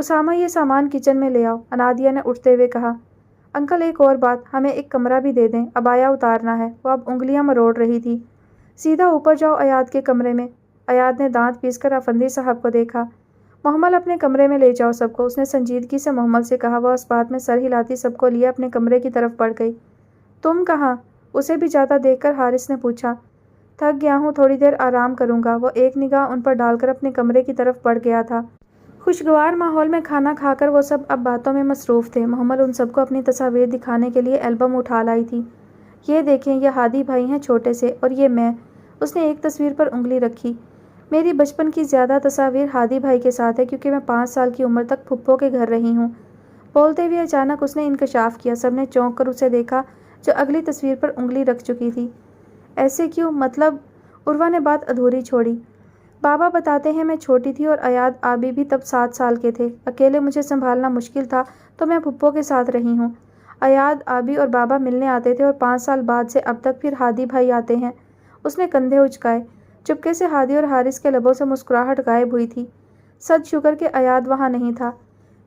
اسامہ یہ سامان کچن میں لے آؤ، انادیہ نے اٹھتے ہوئے کہا۔ انکل ایک اور بات، ہمیں ایک کمرہ بھی دے دیں، عبایا اتارنا ہے۔ وہ اب انگلیاں مروڑ رہی تھی۔ سیدھا اوپر جاؤ ایاد کے کمرے میں۔ ایاد نے دانت پیس کر افندی صاحب کو دیکھا۔ محمل اپنے کمرے میں لے جاؤ سب کو، اس نے سنجیدگی سے محمل سے کہا۔ وہ اس بات میں سر ہلاتی سب کو لیے اپنے کمرے کی طرف بڑھ گئی۔ تم کہاں؟ اسے بھی جاتا دیکھ کر حارث نے پوچھا۔ تھک گیا ہوں، تھوڑی دیر آرام کروں گا۔ وہ ایک نگاہ ان پر ڈال کر اپنے کمرے کی طرف بڑھ گیا تھا۔ خوشگوار ماحول میں کھانا کھا کر وہ سب اب باتوں میں مصروف تھے۔ محمل ان سب کو اپنی تصاویر دکھانے کے لیے البم اٹھا لائی تھی۔ یہ دیکھیں، یہ ہادی بھائی ہیں چھوٹے سے، اور یہ میں۔ اس نے ایک تصویر پر انگلی رکھی۔ میری بچپن کی زیادہ تصاویر ہادی بھائی کے ساتھ ہے، کیونکہ میں 5 سال کی عمر تک پھپھو کے گھر رہی ہوں۔ بولتے ہوئے اچانک اس نے انکشاف کیا۔ سب نے چونک کر اسے دیکھا جو اگلی تصویر پر انگلی رکھ چکی تھی۔ ایسے کیوں؟ مطلب؟ عروہ نے بات ادھوری چھوڑی۔ بابا بتاتے ہیں میں چھوٹی تھی اور ایاد آبی بھی تب 7 سال کے تھے۔ اکیلے مجھے سنبھالنا مشکل تھا تو میں پھپھو کے ساتھ رہی ہوں۔ ایاد آبی اور بابا ملنے آتے تھے اور 5 سال بعد سے اب تک پھر ہادی بھائی آتے ہیں۔ اس نے کندھے اچکائے۔ چپکے سے ہادی اور حارث کے لبوں سے مسکراہٹ غائب ہوئی تھی۔ سد شکر کہ ایاد وہاں نہیں تھا۔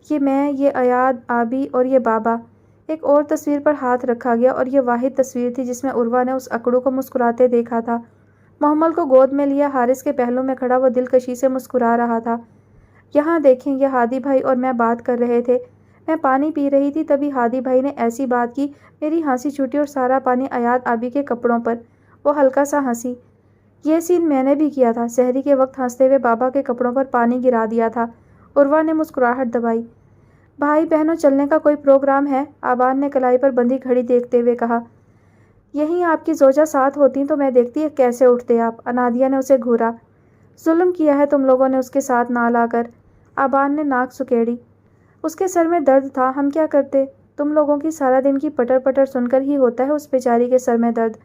یہ میں، یہ ایاد آبی اور یہ بابا۔ ایک اور تصویر پر ہاتھ رکھا گیا اور یہ واحد تصویر تھی جس میں عروہ نے اس اکڑو کو مسکراتے دیکھا تھا۔ محمل کو گود میں لیا حارث کے پہلو میں کھڑا وہ دلکشی سے مسکرا رہا تھا۔ یہاں دیکھیں، یہ ہادی بھائی اور میں بات کر رہے تھے۔ میں پانی پی رہی تھی، تبھی ہادی بھائی نے ایسی بات کی، میری ہنسی چھوٹی اور سارا پانی ایاد آبی کے کپڑوں پر۔ وہ ہلکا سا ہنسی۔ یہ سین میں نے بھی کیا تھا، سحری کے وقت ہنستے ہوئے بابا کے کپڑوں پر پانی گرا دیا تھا۔ عروہ نے مسکراہٹ دبائی۔ بھائی بہنوں چلنے کا کوئی پروگرام ہے؟ آبان نے کلائی پر بندھی گھڑی دیکھتے ہوئے کہا۔ یہیں آپ کی زوجہ ساتھ ہوتی تو میں دیکھتی کیسے اٹھتے آپ۔ انادیہ نے اسے گھورا۔ ظلم کیا ہے تم لوگوں نے اس کے ساتھ نہ لا کر۔ آبان نے ناک سکیڑی۔ اس کے سر میں درد تھا، ہم کیا کرتے؟ تم لوگوں کی سارا دن کی پٹر پٹر سن کر ہی ہوتا ہے اس بیچاری کے سر میں درد۔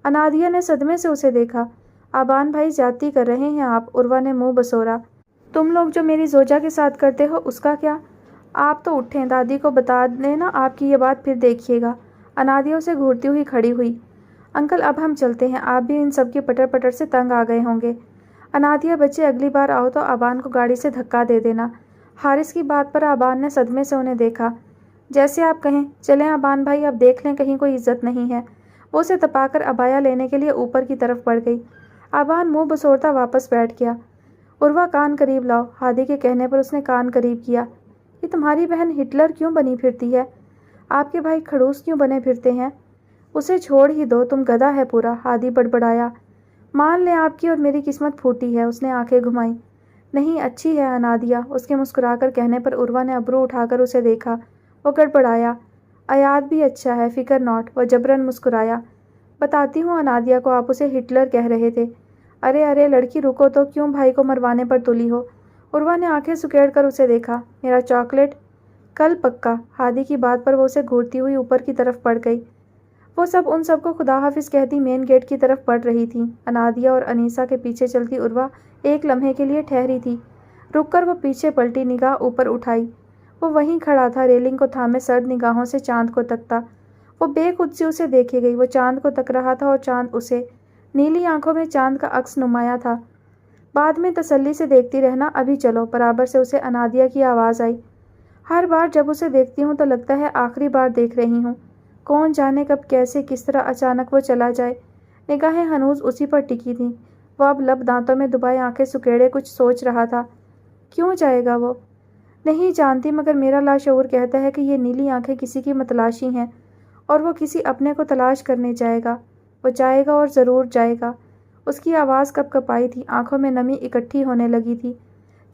انادیہ نے صدمے سے اسے دیکھا۔ آبان بھائی زیادتی کر رہے ہیں آپ، عروہ نے منہ بسورا۔ تم لوگ جو میری زوجہ کے ساتھ کرتے ہو اس کا کیا؟ آپ تو اٹھیں، دادی کو بتا دینا آپ کی یہ بات، پھر دیکھیے گا۔ انادیہ اسے گھورتی ہوئی کھڑی ہوئی۔ انکل اب ہم چلتے ہیں، آپ بھی ان سب کی پٹر پٹر سے تنگ آ گئے ہوں گے۔ انادیہ بچے اگلی بار آؤ تو آبان کو گاڑی سے دھکا دے دینا۔ حارث کی بات پر آبان نے صدمے سے انہیں دیکھا۔ جیسے آپ کہیں، چلیں آبان بھائی، اب دیکھ لیں کہیں کوئی عزت نہیں ہے۔ وہ اسے تپا کر عبایا لینے کے لیے اوپر کی طرف بڑھ گئی۔ آبان منہ بسورتا واپس بیٹھ گیا۔ عروہ کان قریب لاؤ، ہادی کے کہنے پر اس نے کان قریب کیا۔ یہ تمہاری بہن ہٹلر کیوں بنی پھرتی ہے؟ آپ کے بھائی کھڑوس کیوں بنے پھرتے ہیں؟ اسے چھوڑ ہی دو، تم گدھا ہے پورا، ہادی بڑبڑایا۔ مان لیں آپ کی اور میری قسمت پھوٹی ہے، اس نے آنکھیں گھمائیں۔ نہیں اچھی ہے انادیہ، اس کے مسکرا کر کہنے پر عروہ نے ابرو اٹھا کر اسے دیکھا۔ وہ گڑبڑایا۔ ایاد بھی اچھا ہے، فکر ناٹ، وہ جبراً مسکرایا۔ بتاتی ہوں انادیہ کو، آپ اسے ہٹلر کہہ رہے تھے۔ ارے ارے لڑکی رکو تو، کیوں بھائی کو مروانے پر تلی ہو؟ عروہ نے آنکھیں سکیڑ کر اسے دیکھا۔ میرا چاکلیٹ؟ کل پکا۔ ہادی کی بات پر وہ اسے گھورتی ہوئی اوپر کی طرف بڑھ گئی۔ وہ سب ان سب کو خدا حافظ کہتی مین گیٹ کی طرف بڑھ رہی تھیں۔ انادیہ اور انیسہ کے پیچھے چلتی عروہ ایک لمحے کے لیے ٹھہری تھی، رک کر وہ پیچھے پلٹی، نگاہ اوپر اٹھائی۔ وہ وہیں کھڑا تھا، ریلنگ کو تھامے سرد نگاہوں سے چاند کو تکتا۔ وہ بے خود سے اسے دیکھے گئی، وہ چاند کو تک رہا تھا اور چاند اسے۔ نیلی آنکھوں میں چاند کا عکس نمایاں تھا۔ بعد میں تسلی سے دیکھتی رہنا، ابھی چلو، برابر سے اسے انادیہ کی آواز آئی۔ ہر بار جب اسے دیکھتی ہوں تو لگتا ہے آخری بار دیکھ رہی ہوں۔ کون جانے کب کیسے کس طرح اچانک وہ چلا جائے۔ نگاہیں ہنوز اسی پر ٹکی تھیں۔ وہ اب لب دانتوں میں دبائے آنکھیں سکیڑے کچھ سوچ رہا تھا۔ کیوں جائے گا وہ؟ نہیں جانتی، مگر میرا لاشعور کہتا ہے کہ یہ نیلی آنکھیں کسی کی متلاشی ہیں اور وہ کسی اپنے کو تلاش کرنے جائے گا۔ وہ جائے گا اور ضرور جائے گا۔ اس کی آواز کپ کپائی تھی، آنکھوں میں نمی اکٹھی ہونے لگی تھی،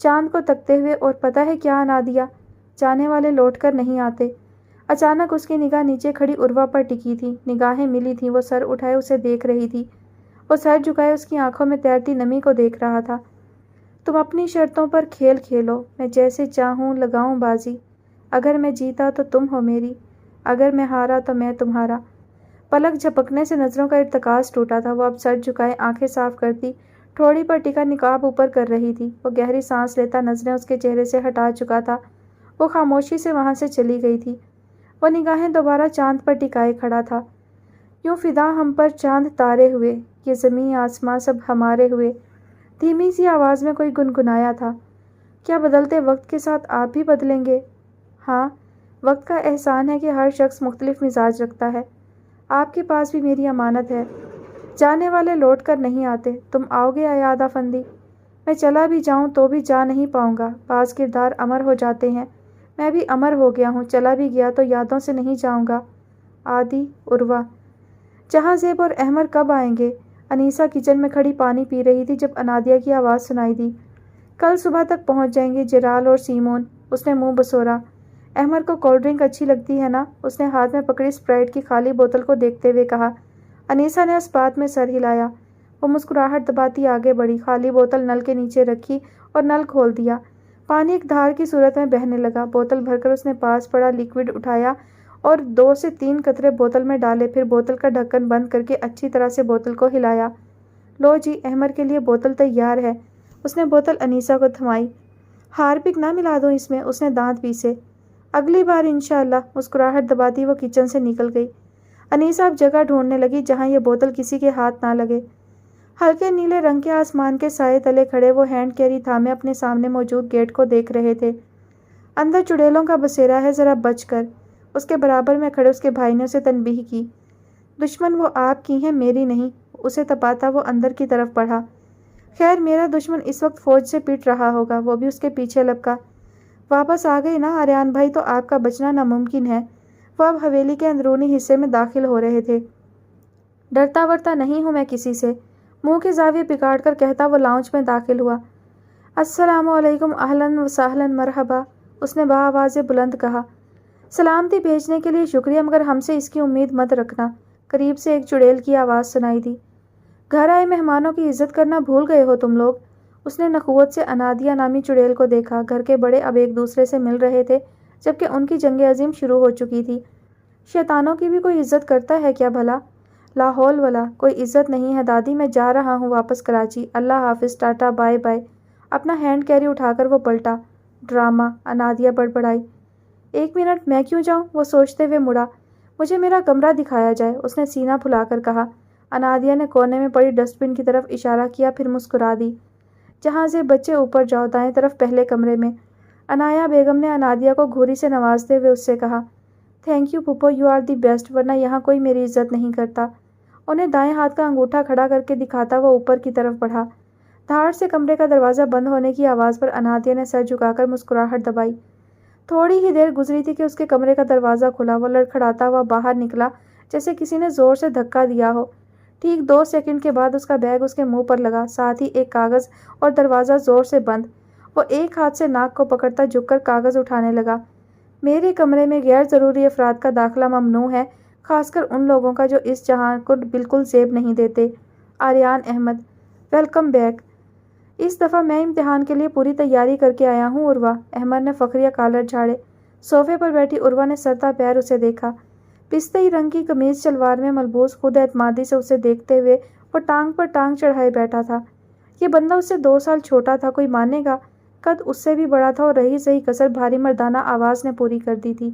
چاند کو تکتے ہوئے۔ اور پتہ ہے کیا انادیہ، جانے والے لوٹ کر نہیں آتے۔ اچانک اس کی نگاہ نیچے کھڑی عروہ پر ٹکی تھی، نگاہیں ملی تھیں، وہ سر اٹھائے اسے دیکھ رہی تھی۔ وہ سر جھکائے اس کی آنکھوں میں تیرتی نمی کو دیکھ رہا تھا۔ تم اپنی شرطوں پر کھیل کھیلو، میں جیسے چاہوں لگاؤں بازی۔ اگر میں جیتا تو تم ہو میری، اگر میں ہارا تو میں تمہارا۔ پلک جھپکنے سے نظروں کا ارتکاز ٹوٹا تھا۔ وہ اب سر جھکائے آنکھیں صاف کرتی ٹھوڑی پر ٹکا نقاب اوپر کر رہی تھی۔ وہ گہری سانس لیتا نظریں اس کے چہرے سے ہٹا چکا تھا۔ وہ خاموشی سے وہاں سے چلی گئی تھی۔ وہ نگاہیں دوبارہ چاند پر ٹکائے کھڑا تھا۔ یوں فدا ہم پر چاند تارے ہوئے، یہ زمیں آسماں سب ہمارے ہوئے۔ دھیمی سی آواز میں کوئی گنگنایا تھا۔ کیا بدلتے وقت کے ساتھ آپ بھی بدلیں گے؟ ہاں، وقت کا احسان ہے کہ ہر شخص مختلف مزاج رکھتا ہے۔ آپ کے پاس بھی میری امانت ہے۔ جانے والے لوٹ کر نہیں آتے، تم آؤ گے ایاد افندی؟ میں چلا بھی جاؤں تو بھی جا نہیں پاؤں گا، بعض کردار امر ہو جاتے ہیں، میں بھی امر ہو گیا ہوں، چلا بھی گیا تو یادوں سے نہیں جاؤں گا۔ عادی عروہ: جہاں زیب اور احمد کب آئیں گے؟ انیسہ کچن میں کھڑی پانی پی رہی تھی جب انادیہ کی آواز سنائی دی۔ کل صبح تک پہنچ جائیں گے جلال اور سیمون، اس نے منہ بسورا۔ احمد کو کولڈ ڈرنک اچھی لگتی ہے نا؟ اس نے ہاتھ میں پکڑی اسپرائٹ کی خالی بوتل کو دیکھتے ہوئے کہا۔ انیسہ نے اس بات میں سر ہلایا۔ وہ مسکراہٹ دباتی آگے بڑھی، خالی بوتل نل کے نیچے رکھی اور نل کھول دیا۔ پانی ایک دھار کی صورت میں بہنے لگا۔ بوتل بھر کر اس نے پاس پڑا لیکوئڈ اٹھایا اور 2 سے 3 قطرے بوتل میں ڈالے، پھر بوتل کا ڈھکن بند کر کے اچھی طرح سے بوتل کو ہلایا۔ لو جی، احمد کے لیے بوتل تیار ہے۔ اس نے بوتل انیسہ کو تھمائی۔ ہارپک نہ ملا دوں اس میں؟ اس نے دانت پیسے۔ اگلی بار انشاءاللہ۔ مسکراہٹ دباتی وہ کچن سے نکل گئی۔ انیسہ اب جگہ ڈھونڈنے لگی جہاں یہ بوتل کسی کے ہاتھ نہ لگے۔ ہلکے نیلے رنگ کے آسمان کے سائے تلے کھڑے وہ ہینڈ کیری تھامے اپنے سامنے موجود گیٹ کو دیکھ رہے تھے۔ اندر چڑیلوں کا بسیرا ہے، ذرا بچ کر۔ اس کے برابر میں کھڑے اس کے بھائی نے اسے تنبیہ کی۔ دشمن وہ آپ کی ہیں، میری نہیں۔ اسے تپاتا وہ اندر کی طرف بڑھا۔ خیر، میرا دشمن اس وقت فوج سے پٹ رہا ہوگا، وہ بھی اس کے پیچھے لپکا۔ واپس آ گئے نا آریان بھائی، تو آپ کا بچنا ناممکن ہے۔ وہ اب حویلی کے اندرونی حصے میں داخل ہو رہے تھے۔ ڈرتا ورتا نہیں ہوں میں کسی سے، منہ کے زاویے بگاڑ کر کہتا وہ لاؤنج میں داخل ہوا۔ السلام علیکم، اہلاً و سہلاً، مرحبا، اس نے بآواز بلند کہا۔ سلامتی بھیجنے کے لیے شکریہ، مگر ہم سے اس کی امید مت رکھنا، قریب سے ایک چڑیل کی آواز سنائی دی۔ گھر آئے مہمانوں کی عزت کرنا بھول گئے ہو تم لوگ؟ اس نے نخوت سے انادیہ نامی چڑیل کو دیکھا۔ گھر کے بڑے اب ایک دوسرے سے مل رہے تھے جبکہ ان کی جنگ عظیم شروع ہو چکی تھی۔ شیطانوں کی بھی کوئی عزت کرتا ہے کیا بھلا؟ لا حول ولا، کوئی عزت نہیں ہے دادی، میں جا رہا ہوں واپس کراچی، اللہ حافظ، ٹاٹا بائے بائے۔ اپنا ہینڈ کیری اٹھا کر وہ پلٹا۔ ڈرامہ، انادیہ بڑبڑائی۔ 1 منٹ، میں کیوں جاؤں؟ وہ سوچتے ہوئے مڑا۔ مجھے میرا کمرہ دکھایا جائے، اس نے سینہ پھلا کر کہا۔ انادیہ نے کونے میں پڑی ڈسٹ بن کی طرف اشارہ کیا، پھر مسکرا دی۔ جہاں سے بچے اوپر جاؤ، دائیں طرف پہلے کمرے میں۔ عنایہ بیگم نے انادیہ کو گھوری سے نوازتے ہوئے اس سے کہا۔ تھینک یو پھپھو، یو آر دی بیسٹ، ورنہ یہاں کوئی میری عزت نہیں کرتا۔ انہیں دائیں ہاتھ کا انگوٹھا کھڑا کر کے دکھاتا وہ اوپر کی طرف بڑھا۔ دھاڑ سے کمرے کا دروازہ بند ہونے کی آواز پر انادیہ نے سر جھکا کر مسکراہٹ دبائی۔ تھوڑی ہی دیر گزری تھی کہ اس کے کمرے کا دروازہ کھلا۔ وہ لڑکھڑاتا ہوا باہر نکلا جیسے کسی نے زور سے دھکا دیا ہو۔ ٹھیک 2 سیکنڈ کے بعد اس کا بیگ اس کے منہ پر لگا، ساتھ ہی ایک کاغذ، اور دروازہ زور سے بند۔ وہ ایک ہاتھ سے ناک کو پکڑتا جھک کر کاغذ اٹھانے لگا۔ میرے کمرے میں غیر ضروری افراد کا داخلہ ممنوع ہے، خاص کر ان لوگوں کا جو اس جہاں کو بالکل زیب نہیں دیتے۔ Aryan Ahmad: welcome back. اس دفعہ میں امتحان کے لیے پوری تیاری کر کے آیا ہوں عروہ۔ احمد نے فخریہ کالر جھاڑے۔ صوفے پر بیٹھی عروہ نے سرتا پیر اسے دیکھا۔ پستئی رنگ کی قمیض شلوار میں ملبوس خود اعتمادی سے اسے دیکھتے ہوئے وہ ٹانگ پر ٹانگ چڑھائے بیٹھا تھا۔ یہ بندہ اس سے 2 سال چھوٹا تھا، کوئی مانے گا؟ قد اس سے بھی بڑا تھا اور رہی سہی کسر بھاری مردانہ آواز نے پوری کر دی تھی۔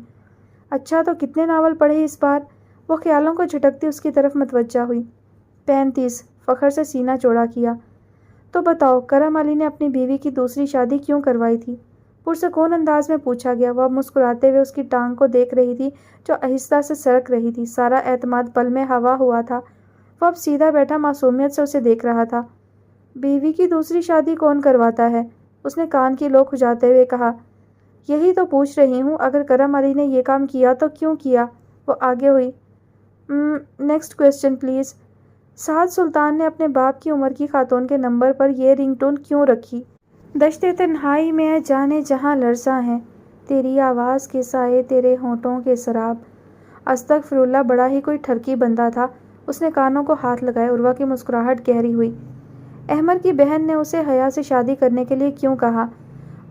اچھا، تو کتنے ناول پڑھے اس بار؟ وہ خیالوں کو جھٹکتی اس کی طرف متوجہ ہوئی۔ 35، فخر سے سینہ چوڑا کیا۔ تو بتاؤ، کرم علی نے اپنی بیوی کی دوسری شادی کیوں کروائی تھی؟ پرسکون انداز میں پوچھا گیا۔ وہ اب مسکراتے ہوئے اس کی ٹانگ کو دیکھ رہی تھی جو آہستہ سے سرک رہی تھی۔ سارا اعتماد پل میں ہوا ہوا تھا۔ وہ اب سیدھا بیٹھا معصومیت سے اسے دیکھ رہا تھا۔ بیوی کی دوسری شادی کون کرواتا ہے؟ اس نے کان کی لو کھجاتے ہوئے کہا۔ یہی تو پوچھ رہی ہوں، اگر کرم علی نے یہ کام کیا تو کیوں کیا؟ وہ آگے ہوئی۔ Next question please. Saad Sultan نے اپنے باپ کی عمر کی خاتون کے نمبر پر یہ رنگ ٹون کیوں رکھی؟ دشت تنہائی میں جانے جہاں لرزاں ہیں، تیری آواز کے سائے، تیرے ہونٹوں کے سراب۔ استغفراللہ، بڑا ہی کوئی ٹھرکی بندہ تھا۔ اس نے کانوں کو ہاتھ لگائے۔ عروہ کی مسکراہٹ گہری ہوئی۔ احمد کی بہن نے اسے حیا سے شادی کرنے کے لیے کیوں کہا؟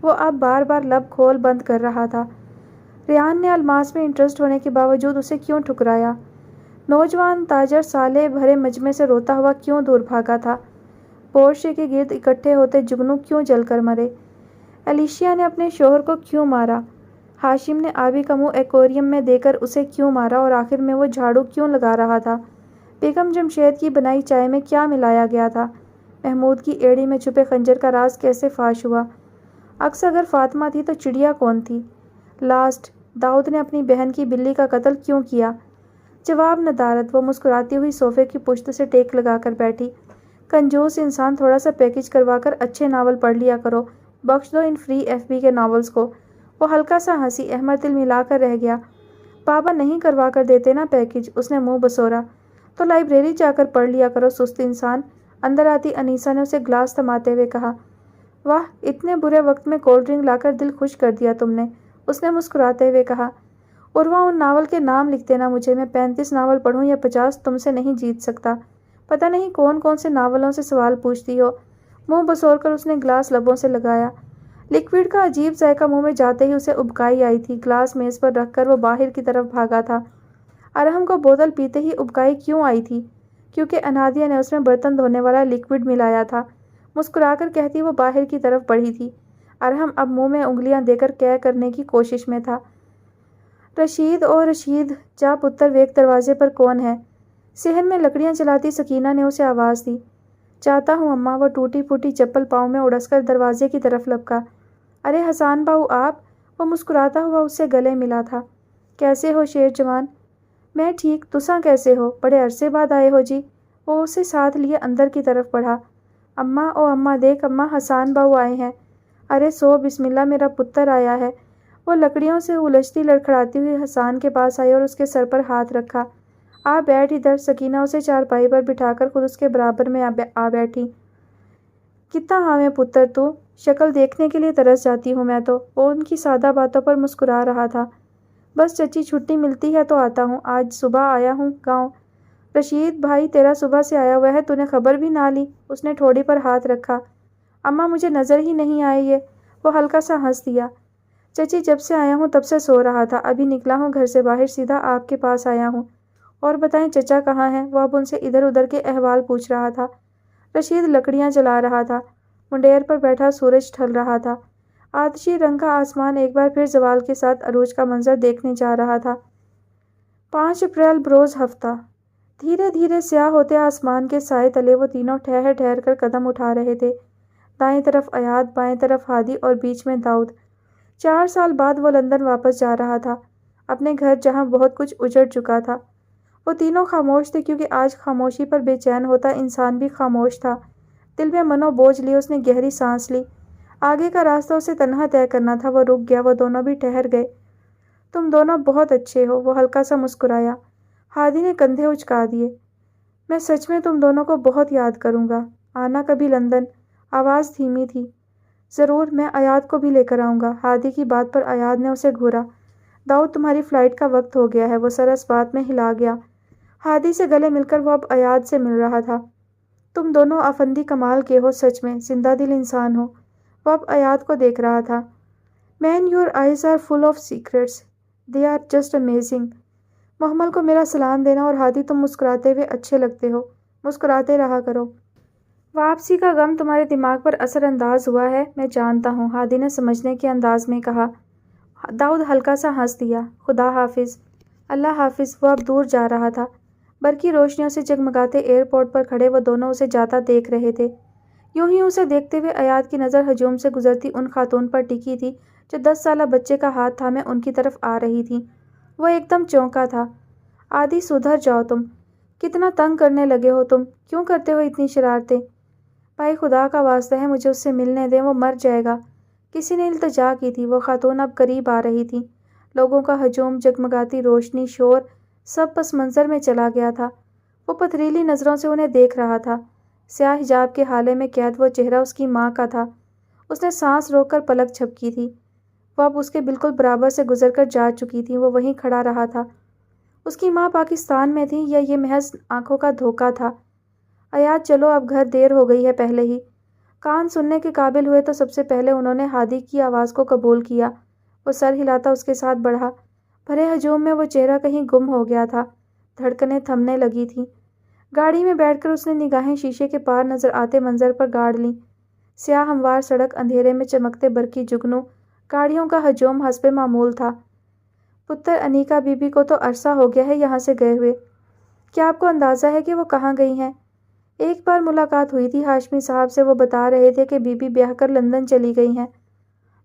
وہ اب بار بار لب کھول بند کر رہا تھا۔ ریان نے الماس میں انٹرسٹ ہونے کے باوجود اسے کیوں ٹھکرایا؟ نوجوان تاجر سالے بھرے مجمع سے روتا ہوا کیوں دور بھاگا تھا؟ پورشے کے گرد اکٹھے ہوتے جگنو کیوں جل کر مرے؟ الیشیا نے اپنے شوہر کو کیوں مارا؟ ہاشم نے آبی کا منہ ایکویریم میں دے کر اسے کیوں مارا اور آخر میں وہ جھاڑو کیوں لگا رہا تھا؟ بیگم جمشید کی بنائی چائے میں کیا ملایا گیا تھا؟ محمود کی ایڑی میں چھپے خنجر کا راز کیسے فاش ہوا؟ اکثر اگر فاطمہ تھی تو چڑیا کون تھی؟ لاسٹ، داؤد نے اپنی بہن کی بلی کا قتل کیوں کیا؟ جواب ندارت۔ وہ مسکراتی ہوئی صوفے کی پشت سے ٹیک لگا کر بیٹھی۔ کنجوس انسان، تھوڑا سا پیکج کروا کر اچھے ناول پڑھ لیا کرو، بخش دو ان فری ایف بی کے ناولز کو۔ وہ ہلکا سا ہنسی، احمد دل ملا کر رہ گیا۔ بابا نہیں کروا کر دیتے نا پیکج، اس نے منہ بسورا۔ تو لائبریری جا کر پڑھ لیا کرو سست انسان، اندر آتی انیسا نے اسے گلاس تھماتے ہوئے کہا۔ واہ، اتنے برے وقت میں کولڈ ڈرنک لا کر دل خوش کر دیا تم نے، اس نے مسکراتے ہوئے کہا۔ عروہ، ان ناول کے نام لکھ دینا مجھے، میں 35 ناول پڑھوں یا 50 تم سے نہیں جیت سکتا۔ پتہ نہیں کون کون سے ناولوں سے سوال پوچھتی ہو۔ منہ بسور کر اس نے گلاس لبوں سے لگایا۔ لکوڈ کا عجیب ذائقہ منہ میں جاتے ہی اسے ابکائی آئی تھی۔ گلاس میز پر رکھ کر وہ باہر کی طرف بھاگا تھا۔ ارحم کو بوتل پیتے ہی ابکائی کیوں آئی تھی؟ کیونکہ انادیہ نے اس میں برتن دھونے والا لکوڈ ملایا تھا، مسکرا کر کہتی وہ باہر کی طرف بڑھی تھی۔ ارحم اب منہ میں انگلیاں دے کر کیا کرنے کی کوشش میں تھا۔ رشید، او رشید، جا پتر ویک دروازے پر کون ہے؟ صحن میں لکڑیاں چلاتی سکینہ نے اسے آواز دی۔ جاتا ہوں اماں، وہ ٹوٹی پھوٹی چپل پاؤں میں اڑس کر دروازے کی طرف لپکا۔ ارے حسان باؤ آپ؟ وہ مسکراتا ہوا اس سے گلے ملا تھا۔ کیسے ہو شیر جوان؟ میں ٹھیک، تساں کیسے ہو؟ بڑے عرصے بعد آئے ہو جی۔ وہ اسے ساتھ لیے اندر کی طرف بڑھا۔ اماں، او اماں دیکھ اماں، حسان باؤ آئے ہیں۔ ارے سو بسم اللہ، میرا پتر آیا ہے۔ وہ لکڑیوں سے الجھتی لڑکھڑاتی ہوئی حسان کے پاس آئی اور اس کے سر پر ہاتھ رکھا۔ آ بیٹھ ادھر۔ سکینہ اسے چارپائی پر بٹھا کر خود اس کے برابر میں آ بیٹھی۔ کتنا حاویں پتر تو، شکل دیکھنے کے لیے ترس جاتی ہوں میں تو۔ وہ ان کی سادہ باتوں پر مسکرا رہا تھا۔ بس چچی، چھٹی ملتی ہے تو آتا ہوں، آج صبح آیا ہوں گاؤں۔ رشید بھائی تیرا صبح سے آیا ہوا ہے، تو نے خبر بھی نہ لی؟ اس نے ٹھوڑی پر ہاتھ رکھا۔ اماں مجھے نظر ہی نہیں آئے یہ۔ وہ ہلکا سا ہنس دیا۔ چچی جب سے آیا ہوں تب سے سو رہا تھا، ابھی نکلا ہوں گھر سے باہر، سیدھا آپ کے پاس آیا ہوں۔ اور بتائیں چچا کہاں ہیں؟ وہ اب ان سے ادھر ادھر کے احوال پوچھ رہا تھا۔ رشید لکڑیاں جلا رہا تھا۔ منڈیر پر بیٹھا سورج ڈھل رہا تھا۔ آتشی رنگ کا آسمان ایک بار پھر زوال کے ساتھ عروج کا منظر دیکھنے جا رہا تھا۔ 5 اپریل بروز ہفتہ۔ دھیرے دھیرے سیاہ ہوتے آسمان کے سائے تلے وہ تینوں ٹھہر ٹھہر کر قدم اٹھا رہے تھے۔ دائیں طرف ایاد، بائیں طرف ہادی اور بیچ میں داؤد۔ 4 سال بعد وہ لندن واپس جا رہا تھا، اپنے گھر جہاں بہت کچھ اجڑ چکا تھا۔ وہ تینوں خاموش تھے کیونکہ آج خاموشی پر بے چین ہوتا انسان بھی خاموش تھا۔ دل میں منو بوجھ لیے اس نے گہری سانس لی۔ آگے کا راستہ اسے تنہا طے کرنا تھا۔ وہ رک گیا، وہ دونوں بھی ٹھہر گئے۔ تم دونوں بہت اچھے ہو، وہ ہلکا سا مسکرایا۔ ہادی نے کندھے اچکا دیے۔ میں سچ میں تم دونوں کو بہت یاد کروں گا، آنا کبھی لندن۔ آواز دھیمی تھی۔ ضرور، میں ایاد کو بھی لے کر آؤں گا۔ ہادی کی بات پر ایاد نے اسے گھورا۔ داؤد تمہاری فلائٹ کا وقت ہو گیا ہے، وہ سرس بات میں ہلا گیا۔ ہادی سے گلے مل کر وہ اب ایاد سے مل رہا تھا۔ تم دونوں افندی کمال کے ہو، سچ میں زندہ دل انسان ہو۔ وہ اب ایاد کو دیکھ رہا تھا۔ Man your eyes are full of secrets, they are just amazing. Mehmal کو میرا سلام دینا، اور ہادی تم مسکراتے ہوئے اچھے لگتے ہو، مسکراتے رہا کرو۔ واپسی کا غم تمہارے دماغ پر اثر انداز ہوا ہے، میں جانتا ہوں، ہادی نے سمجھنے کے انداز میں کہا۔ داؤد ہلکا سا ہنس دیا۔ خدا حافظ۔ اللہ حافظ۔ وہ اب دور جا رہا تھا۔ برقی روشنیوں سے جگمگاتے ایئرپورٹ پر کھڑے وہ دونوں اسے جاتا دیکھ رہے تھے۔ یوں ہی اسے دیکھتے ہوئے ایاد کی نظر ہجوم سے گزرتی ان خاتون پر ٹکی تھی جو 10 سالہ بچے کا ہاتھ تھامے ان کی طرف آ رہی تھیں۔ وہ ایک دم چونکا تھا۔ آدھی سدھر جاؤ تم، کتنا تنگ کرنے لگے ہو تم، کیوں کرتے ہو اتنی شرارتیں؟ بھائی خدا کا واسطہ ہے مجھے اس سے ملنے دیں، وہ مر جائے گا، کسی نے التجا کی تھی۔ وہ خاتون اب قریب آ رہی تھیں۔ لوگوں کا ہجوم، جگمگاتی روشنی، شور، سب پس منظر میں چلا گیا تھا۔ وہ پتھریلی نظروں سے انہیں دیکھ رہا تھا۔ سیاہ حجاب کے ہالے میں قید وہ چہرہ اس کی ماں کا تھا۔ اس نے سانس روک کر پلک جھپکی تھی۔ وہ اب اس کے بالکل برابر سے گزر کر جا چکی تھی۔ وہ وہیں کھڑا رہا تھا۔ اس کی ماں پاکستان میں تھی یا یہ محض آنکھوں کا دھوکہ تھا؟ ایاد چلو اب گھر، دیر ہو گئی ہے پہلے ہی۔ کان سننے کے قابل ہوئے تو سب سے پہلے انہوں نے ہادی کی آواز کو قبول کیا۔ وہ سر ہلاتا اس کے ساتھ بڑھا۔ بھرے ہجوم میں وہ چہرہ کہیں گم ہو گیا تھا۔ دھڑکنیں تھمنے لگی تھیں۔ گاڑی میں بیٹھ کر اس نے نگاہیں شیشے کے پار نظر آتے منظر پر گاڑ لیں۔ سیاہ ہموار سڑک، اندھیرے میں چمکتے برقی جگنوں، گاڑیوں کا ہجوم حسب معمول تھا۔ پتر انیکا بی بی کو تو عرصہ ہو گیا ہے یہاں سے گئے ہوئے۔ کیا آپ کو اندازہ ہے کہ وہ کہاں گئی ہیں؟ ایک بار ملاقات ہوئی تھی ہاشمی صاحب سے، وہ بتا رہے تھے کہ بی بی بیاہ کر لندن چلی گئی ہیں۔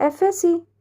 FSC,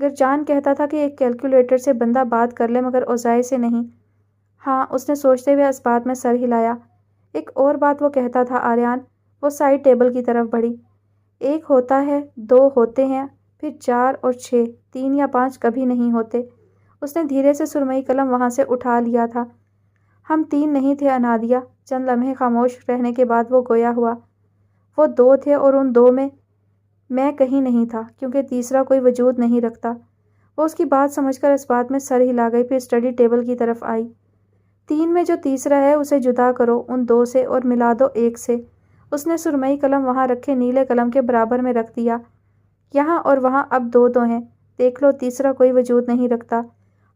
اگر جان کہتا تھا کہ ایک کیلکولیٹر سے بندہ بات کر لے مگر اوزائے سے نہیں۔ ہاں، اس نے سوچتے ہوئے اس بات میں سر ہلایا۔ ایک اور بات وہ کہتا تھا آریان۔ وہ سائڈ ٹیبل کی طرف بڑھی۔ 1 ہوتا ہے، 2 ہوتے ہیں، پھر 4 اور 6، 3 یا 5 کبھی نہیں ہوتے۔ اس نے دھیرے سے سرمئی قلم وہاں سے اٹھا لیا تھا۔ ہم 3 نہیں تھے انادیا۔ چند لمحے خاموش رہنے کے بعد وہ گویا ہوا۔ وہ 2 تھے اور ان 2 میں کہیں نہیں تھا، کیونکہ تیسرا کوئی وجود نہیں رکھتا۔ وہ اس کی بات سمجھ کر اس بات میں سر ہلا گئی، پھر اسٹڈی ٹیبل کی طرف آئی۔ 3 میں جو تیسرا ہے اسے جدا کرو ان 2 سے اور ملا دو 1 سے۔ اس نے سرمئی قلم وہاں رکھے نیلے قلم کے برابر میں رکھ دیا۔ یہاں اور وہاں اب 2 ہیں۔ دیکھ لو، تیسرا کوئی وجود نہیں رکھتا۔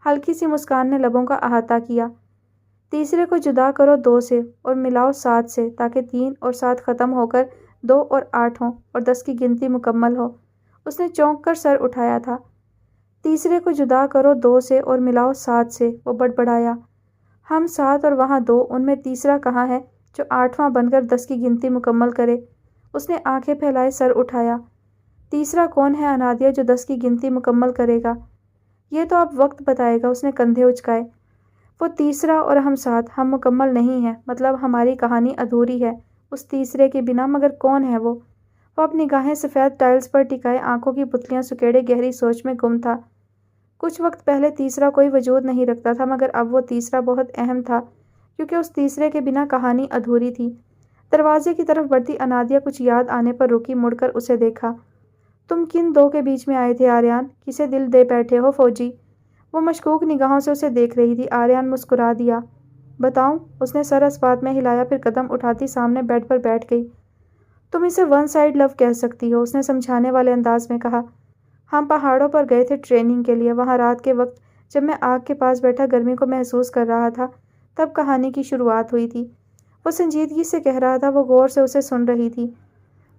ہلکی سی مسکان نے لبوں کا احاطہ کیا۔ تیسرے کو جدا کرو 2 سے اور ملاؤ 7 سے، تاکہ 3 اور 7 ختم ہو کر 2 اور 8 ہوں اور 10 کی گنتی مکمل ہو۔ اس نے چونک کر سر اٹھایا تھا۔ تیسرے کو جدا کرو 2 سے اور ملاؤ 7 سے، وہ بڑبڑایا۔ ہم 7 اور وہاں 2، ان میں تیسرا کہاں ہے جو 8واں بن کر 10 کی گنتی مکمل کرے؟ اس نے آنکھیں پھیلائے سر اٹھایا۔ تیسرا کون ہے انادیا جو 10 کی گنتی مکمل کرے گا؟ یہ تو اب وقت بتائے گا۔ اس نے کندھے اچکائے۔ وہ تیسرا اور ہم 7، ہم مکمل نہیں ہیں، مطلب ہماری کہانی ادھوری ہے اس تیسرے کے بنا، مگر کون ہے وہ؟ وہ اپنی نگاہیں سفید ٹائلز پر ٹکائے آنکھوں کی پتلیاں سکیڑے گہری سوچ میں گم تھا۔ کچھ وقت پہلے تیسرا کوئی وجود نہیں رکھتا تھا، مگر اب وہ تیسرا بہت اہم تھا، کیونکہ اس تیسرے کے بنا کہانی ادھوری تھی۔ دروازے کی طرف بڑھتی انادیا کچھ یاد آنے پر رکی، مڑ کر اسے دیکھا۔ تم کن 2 کے بیچ میں آئے تھے آریان؟ کسے دل دے بیٹھے ہو فوجی؟ وہ مشکوک نگاہوں سے اسے دیکھ رہی تھی۔ آریان مسکرا دیا۔ بتاؤں؟ اس نے سر اس بات میں ہلایا، پھر قدم اٹھاتی سامنے بیڈ پر بیٹھ گئی۔ تم اسے 1 سائڈ لو کہہ سکتی ہو، اس نے سمجھانے والے انداز میں کہا۔ ہم پہاڑوں پر گئے تھے ٹریننگ کے لیے۔ وہاں رات کے وقت جب میں آگ کے پاس بیٹھا گرمی کو محسوس کر رہا تھا، تب کہانی کی شروعات ہوئی تھی۔ وہ سنجیدگی سے کہہ رہا تھا، وہ غور سے اسے سن رہی تھی۔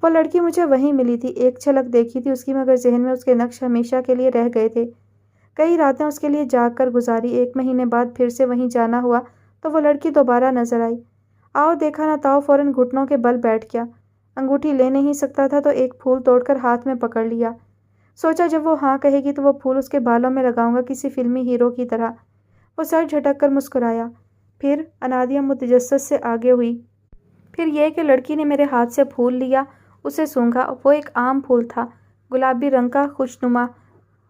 وہ لڑکی مجھے وہیں ملی تھی، ایک جھلک دیکھی تھی اس کی، مگر ذہن میں اس کے نقش ہمیشہ کے لیے رہ گئے تھے۔ کئی راتیں اس کے لیے جاگ کر گزاری۔ 1 مہینے بعد پھر سے وہیں جانا ہوا تو وہ لڑکی دوبارہ نظر آئی۔ آؤ دیکھا نہ تاؤ فوراً گھٹنوں کے بل بیٹھ گیا۔ انگوٹھی لے نہیں سکتا تھا تو ایک پھول توڑ کر ہاتھ میں پکڑ لیا۔ سوچا جب وہ ہاں کہے گی تو وہ پھول اس کے بالوں میں لگاؤں گا کسی فلمی ہیرو کی طرح۔ وہ سر جھٹک کر مسکرایا۔ پھر انادیا متجسس سے آگے ہوئی۔ پھر یہ کہ لڑکی نے میرے ہاتھ سے پھول لیا، اسے سونگھا۔ وہ ایک عام پھول تھا، گلابی رنگ کا، خوشنما،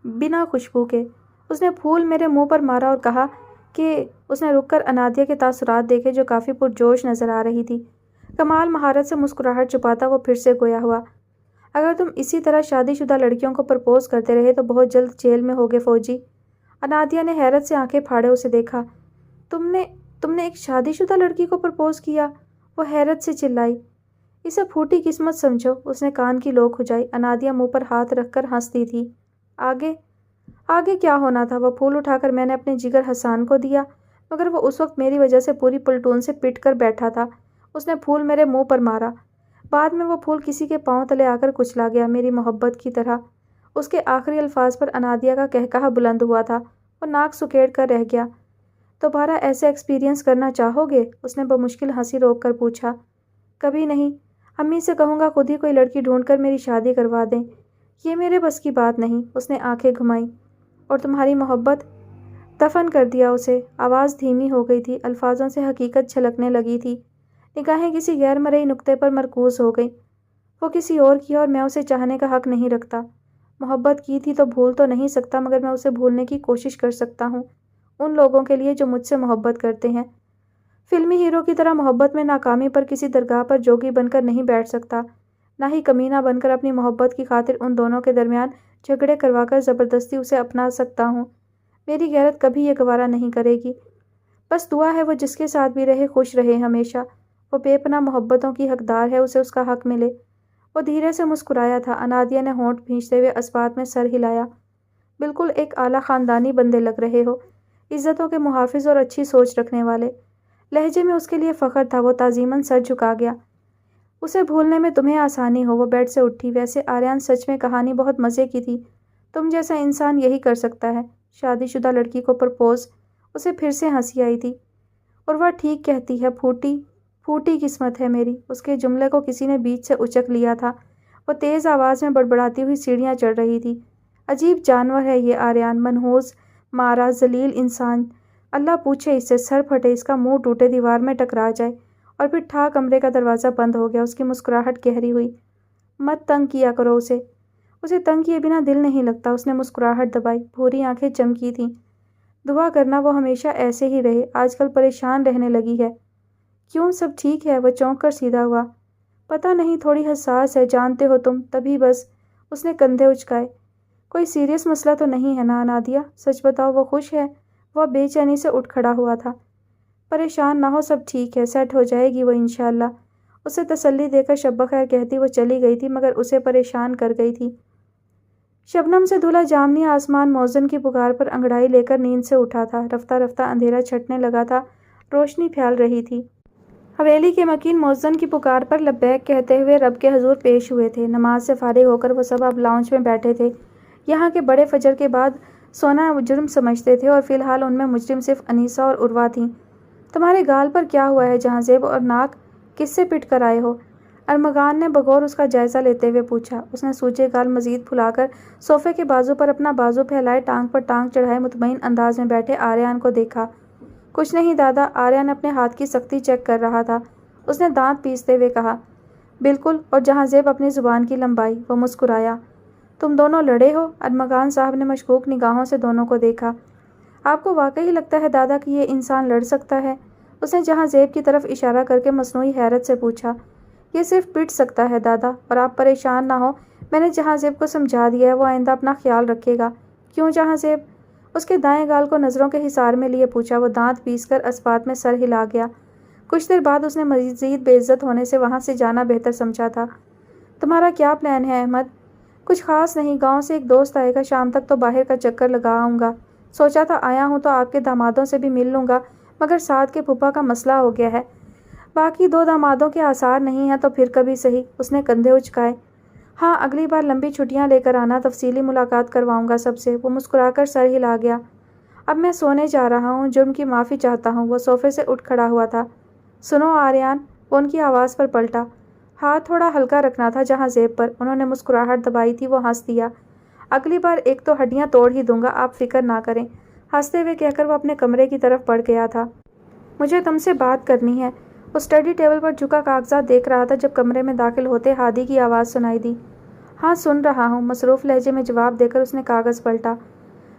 بنا خوشبو کے۔ اس نے پھول میرے منہ پر مارا اور کہا کہ اس نے رک کر انادیا کے تاثرات دیکھے جو کافی پرجوش نظر آ رہی تھی۔ کمال مہارت سے مسکراہٹ چھپاتا وہ پھر سے گویا ہوا۔ اگر تم اسی طرح شادی شدہ لڑکیوں کو پرپوز کرتے رہے تو بہت جلد جیل میں ہوگے فوجی۔ انادیا نے حیرت سے آنکھیں پھاڑے اسے دیکھا۔ تم نے ایک شادی شدہ لڑکی کو پرپوز کیا؟ وہ حیرت سے چلائی۔ اسے پھوٹی قسمت سمجھو۔ اس نے کان کی لو کھجائی۔ انادیا منہ پر ہاتھ رکھ کر ہنستی تھی۔ آگے کیا ہونا تھا؟ وہ پھول اٹھا کر میں نے اپنے جگر حسان کو دیا، مگر وہ اس وقت میری وجہ سے پوری پلٹون سے پٹ کر بیٹھا تھا۔ اس نے پھول میرے منہ پر مارا۔ بعد میں وہ پھول کسی کے پاؤں تلے آ کر کچلا گیا، میری محبت کی طرح۔ اس کے آخری الفاظ پر انادیا کا قہقہہ بلند ہوا تھا۔ وہ ناک سکیڑ کر رہ گیا۔ دوبارہ ایسے ایکسپیرینس کرنا چاہو گے؟ اس نے بمشکل ہنسی روک کر پوچھا۔ کبھی نہیں۔ امی سے کہوں گا خود ہی کوئی لڑکی ڈھونڈ کر میری شادی کروا دیں۔ یہ میرے بس کی بات نہیں۔ اس نے آنکھیں گھمائیں۔ اور تمہاری محبت؟ دفن کر دیا اسے۔ آواز دھیمی ہو گئی تھی، الفاظوں سے حقیقت جھلکنے لگی تھی۔ نگاہیں کسی غیر مرئی نقطے پر مرکوز ہو گئیں۔ وہ کسی اور کی ہے اور میں اسے چاہنے کا حق نہیں رکھتا۔ محبت کی تھی تو بھول تو نہیں سکتا، مگر میں اسے بھولنے کی کوشش کر سکتا ہوں ان لوگوں کے لیے جو مجھ سے محبت کرتے ہیں۔ فلمی ہیرو کی طرح محبت میں ناکامی پر کسی درگاہ پر جوگی بن کر نہیں بیٹھ سکتا، نہ ہی کمینہ بن کر اپنی محبت کی خاطر ان دونوں کے درمیان جھگڑے کروا کر زبردستی اسے اپنا سکتا ہوں۔ میری غیرت کبھی یہ گوارا نہیں کرے گی۔ بس دعا ہے وہ جس کے ساتھ بھی رہے خوش رہے ہمیشہ۔ وہ بے پناہ محبتوں کی حقدار ہے، اسے اس کا حق ملے۔ وہ دھیرے سے مسکرایا تھا۔ انادیا نے ہونٹ بھینچتے ہوئے اس بات میں سر ہلایا۔ بالکل ایک اعلیٰ خاندانی بندے لگ رہے ہو، عزتوں کے محافظ اور اچھی سوچ رکھنے والے۔ لہجے میں اس کے لیے فخر تھا۔ وہ تعظیماً سر جھکا گیا۔ اسے بھولنے میں تمہیں آسانی ہو۔ وہ بیڈ سے اٹھی۔ ویسے آریان سچ میں کہانی بہت مزے کی تھی۔ تم جیسا انسان یہی کر سکتا ہے، شادی شدہ لڑکی کو پرپوز۔ اسے پھر سے ہنسی آئی تھی۔ اور وہ ٹھیک کہتی ہے، پھوٹی قسمت ہے میری۔ اس کے جملے کو کسی نے بیچ سے اچک لیا تھا۔ وہ تیز آواز میں بڑبڑاتی ہوئی سیڑھیاں چڑھ رہی تھی۔ عجیب جانور ہے یہ آریان، منحوس، مارا، ذلیل انسان۔ اللہ پوچھے اس سے، سر پھٹے، اس کا منہ ٹوٹے، دیوار میں ٹکرا جائے۔ اور پھر ٹھا کمرے کا دروازہ بند ہو گیا۔ اس کی مسکراہٹ گہری ہوئی۔ مت تنگ کیا کرو اسے تنگ کیے بنا دل نہیں لگتا۔ اس نے مسکراہٹ دبائی، بھوری آنکھیں چمکی تھیں۔ دعا کرنا وہ ہمیشہ ایسے ہی رہے، آج کل پریشان رہنے لگی ہے۔ کیوں، سب ٹھیک ہے؟ وہ چونک کر سیدھا ہوا۔ پتہ نہیں، تھوڑی حساس ہے، جانتے ہو تم، تبھی بس۔ اس نے کندھے اچکائے۔ کوئی سیریس مسئلہ تو نہیں ہے نا نادیہ؟ سچ بتاؤ، وہ خوش ہے؟ وہ بے چینی سے اٹھ کھڑا ہوا تھا۔ پریشان نہ ہو، سب ٹھیک ہے، سیٹ ہو جائے گی وہ انشاءاللہ۔ اسے تسلی دے کر شب بخیر کہتی وہ چلی گئی تھی، مگر اسے پریشان کر گئی تھی۔ شبنم سے دھلا جامنی آسمان مؤذن کی پکار پر انگڑائی لے کر نیند سے اٹھا تھا۔ رفتہ رفتہ اندھیرا چھٹنے لگا تھا، روشنی پھیل رہی تھی۔ حویلی کے مکین مؤذن کی پکار پر لبیک کہتے ہوئے رب کے حضور پیش ہوئے تھے۔ نماز سے فارغ ہو کر وہ سب اب لاؤنج میں بیٹھے تھے۔ یہاں کے بڑے فجر کے بعد سونا جرم سمجھتے تھے، اور فی الحال ان میں مجرم صرف انیسہ اور عروہ تھیں۔ تمہارے گال پر کیا ہوا ہے جہاں زیب، اور ناک کس سے پٹ کر آئے ہو؟ ارمغان نے بغور اس کا جائزہ لیتے ہوئے پوچھا۔ اس نے سوجے گال مزید پھلا کر صوفے کے بازو پر اپنا بازو پھیلائے ٹانگ پر ٹانگ چڑھائے مطمئن انداز میں بیٹھے آریان کو دیکھا۔ کچھ نہیں دادا، آریان اپنے ہاتھ کی سختی چیک کر رہا تھا۔ اس نے دانت پیستے ہوئے کہا، بالکل، اور جہاں زیب اپنی زبان کی لمبائی۔ وہ مسکرایا۔ تم دونوں لڑے ہو؟ ارمغان صاحب نے مشکوک نگاہوں سے دونوں کو دیکھا۔ آپ کو واقعی لگتا ہے دادا کہ یہ انسان لڑ سکتا ہے؟ اس نے جہاں زیب کی طرف اشارہ کر کے مصنوعی حیرت سے پوچھا۔ یہ صرف پٹ سکتا ہے دادا، اور آپ پریشان نہ ہو، میں نے جہاں زیب کو سمجھا دیا ہے، وہ آئندہ اپنا خیال رکھے گا۔ کیوں جہاں زیب؟ اس کے دائیں گال کو نظروں کے حصار میں لیے پوچھا۔ وہ دانت پیس کر اسبات میں سر ہلا گیا۔ کچھ دیر بعد اس نے مزید بے عزت ہونے سے وہاں سے جانا بہتر سمجھا تھا۔ تمہارا کیا پلان ہے احمد؟ کچھ خاص نہیں، گاؤں سے ایک دوست آئے گا، شام تک تو باہر کا چکر لگا آؤں گا۔ سوچا تھا آیا ہوں تو آپ کے دامادوں سے بھی مل لوں گا، مگر سعد کے پھپھا کا مسئلہ ہو گیا ہے۔ باقی دو دامادوں کے آثار نہیں ہیں تو پھر کبھی صحیح۔ اس نے کندھے اچکائے۔ ہاں، اگلی بار لمبی چھٹیاں لے کر آنا، تفصیلی ملاقات کرواؤں گا سب سے۔ وہ مسکرا کر سر ہلا گیا۔ اب میں سونے جا رہا ہوں، جرم کی معافی چاہتا ہوں۔ وہ صوفے سے اٹھ کھڑا ہوا تھا۔ سنو آریان، وہ ان کی آواز پر پلٹا۔ ہاتھ تھوڑا ہلکا رکھنا تھا جہاں زیب پر۔ انہوں نے مسکراہٹ دبائی تھی۔ وہ ہنس دیا۔ اگلی بار ایک تو ہڈیاں توڑ ہی دوں گا، آپ فکر نہ کریں، ہنستے ہوئے کہہ کر وہ اپنے کمرے کی طرف بڑھ گیا تھا۔ مجھے تم سے بات کرنی ہے۔ وہ اسٹڈی ٹیبل پر جھکا کاغذات دیکھ رہا تھا جب کمرے میں داخل ہوتے ہادی کی آواز سنائی دی۔ ہاں سن رہا ہوں، مصروف لہجے میں جواب دے کر اس نے کاغذ پلٹا۔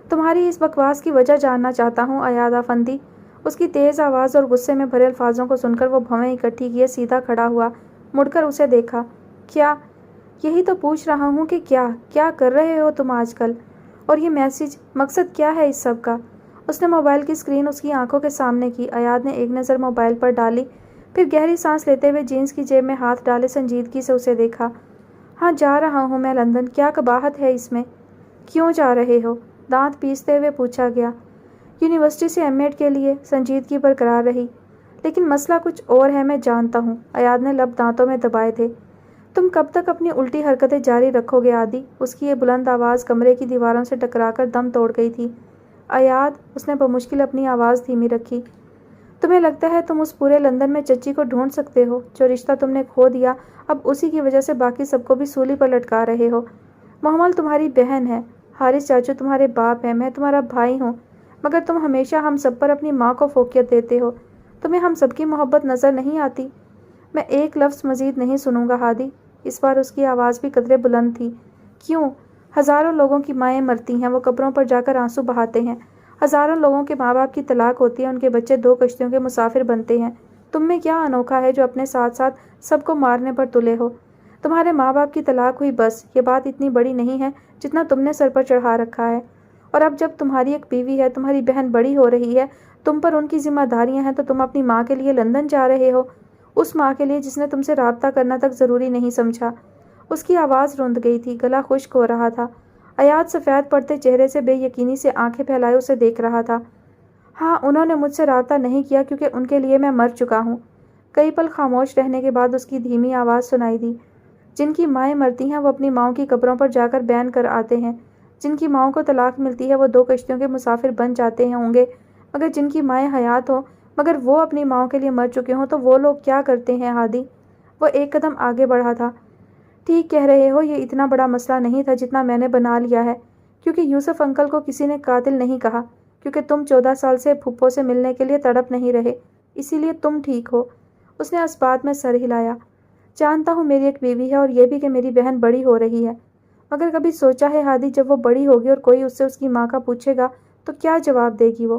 تمہاری اس بکواس کی وجہ جاننا چاہتا ہوں ایاد افندی۔ اس کی تیز آواز اور غصے میں بھرے الفاظوں کو سن کر وہ بھویں اکٹھی کیے سیدھا کھڑا ہوا، مڑ کر اسے دیکھا۔ کیا؟ یہی تو پوچھ رہا ہوں کہ کیا کر رہے ہو تم آج کل؟ اور یہ میسج، مقصد کیا ہے اس سب کا؟ اس نے موبائل کی اسکرین اس کی آنکھوں کے سامنے کی۔ ایاد نے ایک نظر موبائل پر ڈالی، پھر گہری سانس لیتے ہوئے جینس کی جیب میں ہاتھ ڈالے سنجیدگی سے اسے دیکھا۔ ہاں جا رہا ہوں میں لندن، کیا قباحت ہے اس میں؟ کیوں جا رہے ہو؟ دانت پیستے ہوئے پوچھا گیا۔ یونیورسٹی سے ایم ایڈ کے لیے، سنجیدگی برقرار رہی۔ لیکن مسئلہ کچھ اور ہے، میں جانتا ہوں۔ ایاد نے لب دانتوں میں دبائے تھے۔ تم کب تک اپنی الٹی حرکتیں جاری رکھو گے عادی؟ اس کی یہ بلند آواز کمرے کی دیواروں سے ٹکرا کر دم توڑ گئی تھی۔ ایاد، اس نے بمشکل اپنی آواز دھیمی رکھی، تمہیں لگتا ہے تم اس پورے لندن میں چچی کو ڈھونڈ سکتے ہو؟ جو رشتہ تم نے کھو دیا، اب اسی کی وجہ سے باقی سب کو بھی سولی پر لٹکا رہے ہو۔ محمل تمہاری بہن ہے، حارث چاچو تمہارے باپ ہیں، میں تمہارا بھائی ہوں، مگر تم ہمیشہ ہم سب پر اپنی ماں کو فوقیت دیتے ہو۔ تمہیں ہم سب کی محبت نظر نہیں آتی؟ میں ایک لفظ مزید نہیں سنوں گا ہادی۔ اس بار اس کی آواز بھی قدرے بلند تھی۔ کیوں؟ ہزاروں لوگوں کی مائیں مرتی ہیں، وہ قبروں پر جا کر آنسو بہاتے ہیں۔ ہزاروں لوگوں کے ماں باپ کی طلاق ہوتی ہے، ان کے بچے دو کشتیوں کے مسافر بنتے ہیں۔ تم میں کیا انوکھا ہے جو اپنے ساتھ ساتھ سب کو مارنے پر تلے ہو؟ تمہارے ماں باپ کی طلاق ہوئی، بس، یہ بات اتنی بڑی نہیں ہے جتنا تم نے سر پر چڑھا رکھا ہے۔ اور اب جب تمہاری ایک بیوی ہے، تمہاری بہن بڑی ہو رہی ہے، تم پر ان کی ذمہ داریاں ہیں، تو تم اپنی ماں کے لیے لندن جا رہے ہو، اس ماں کے لیے جس نے تم سے رابطہ کرنا تک ضروری نہیں سمجھا۔ اس کی آواز روند گئی تھی، گلا خشک ہو رہا تھا۔ ایاد سفید پڑتے چہرے سے بے یقینی سے آنکھیں پھیلائے اسے دیکھ رہا تھا۔ ہاں، انہوں نے مجھ سے رابطہ نہیں کیا کیونکہ ان کے لیے میں مر چکا ہوں۔ کئی پل خاموش رہنے کے بعد اس کی دھیمی آواز سنائی دی۔ جن کی مائیں مرتی ہیں وہ اپنی ماؤں کی قبروں پر جا کر بیان کر آتے ہیں۔ جن کی ماؤں کو طلاق ملتی ہے وہ دو کشتیوں کے مسافر بن جاتے ہیں ہوں گے، مگر جن کی مائیں حیات ہوں مگر وہ اپنی ماؤں کے لیے مر چکے ہوں تو وہ لوگ کیا کرتے ہیں ہادی؟ وہ ایک قدم آگے بڑھا تھا۔ ٹھیک کہہ رہے ہو، یہ اتنا بڑا مسئلہ نہیں تھا جتنا میں نے بنا لیا ہے۔ کیونکہ یوسف انکل کو کسی نے قاتل نہیں کہا، کیونکہ تم 14 سال سے پھپھو سے ملنے کے لیے تڑپ نہیں رہے، اسی لیے تم ٹھیک ہو۔ اس نے اس بات میں سر ہلایا۔ جانتا ہوں میری ایک بیوی ہے اور یہ بھی کہ میری بہن بڑی ہو رہی ہے، مگر کبھی سوچا ہے ہادی جب وہ بڑی ہوگی اور کوئی اس سے اس کی ماں کا پوچھے گا تو کیا جواب دے گی وہ؟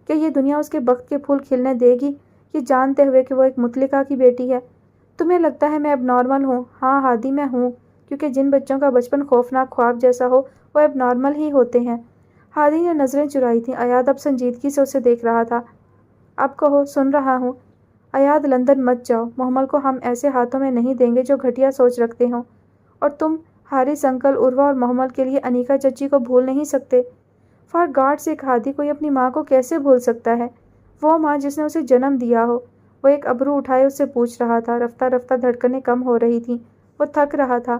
کہ یہ دنیا اس کے بخت کے پھول کھلنے دے گی، یہ جانتے ہوئے کہ وہ ایک مطلقہ کی بیٹی ہے؟ تمہیں لگتا ہے میں اب نارمل ہوں؟ ہاں ہادی میں ہوں، کیونکہ جن بچوں کا بچپن خوفناک خواب جیسا ہو وہ اب نارمل ہی ہوتے ہیں۔ ہادی نے نظریں چرائی تھیں۔ ایاد اب سنجیدگی سے اسے دیکھ رہا تھا۔ اب کہو، سن رہا ہوں۔ ایاد لندن مت جاؤ، محمل کو ہم ایسے ہاتھوں میں نہیں دیں گے جو گھٹیا سوچ رکھتے ہوں، اور تم حارث انکل، عروہ اور محمل کے لیے انیکا چچی کو بھول نہیں سکتے۔ فار گاڈ سیک ہادی، کوئی اپنی ماں کو کیسے بھول سکتا ہے؟ وہ ماں جس نے اسے جنم دیا ہو۔ وہ ایک ابرو اٹھائے اس سے پوچھ رہا تھا۔ رفتہ رفتہ دھڑکنیں کم ہو رہی تھیں، وہ تھک رہا تھا۔